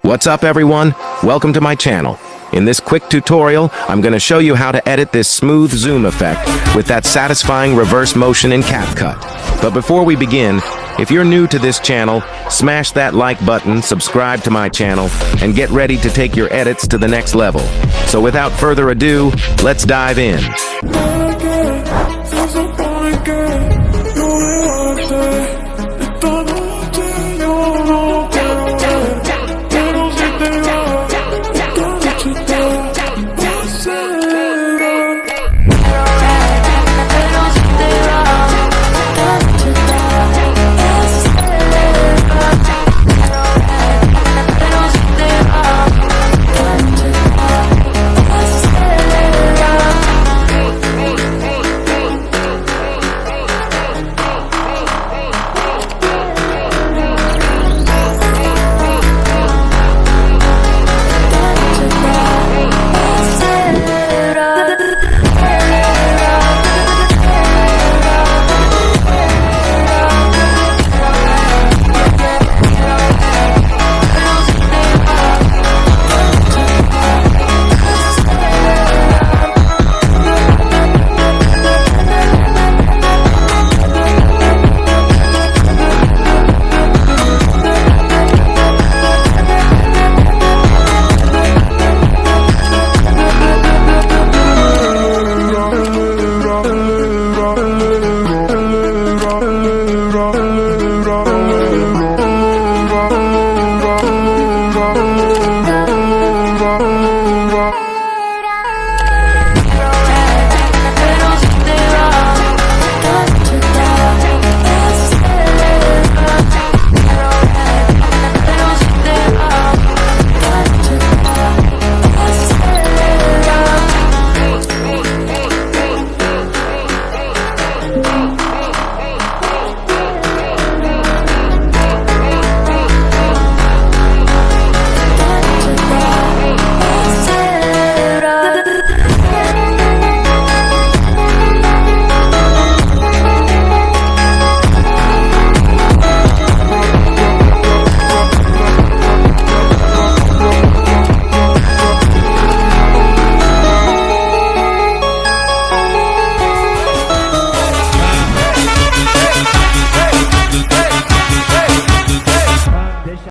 What's up everyone? Welcome to my channel. In this quick tutorial, I'm going to show you how to edit this smooth zoom effect with that satisfying reverse motion in CapCut. But before we begin, if you're new to this channel, smash that like button, subscribe to my channel, and get ready to take your edits to the next level. So without further ado, let's dive in.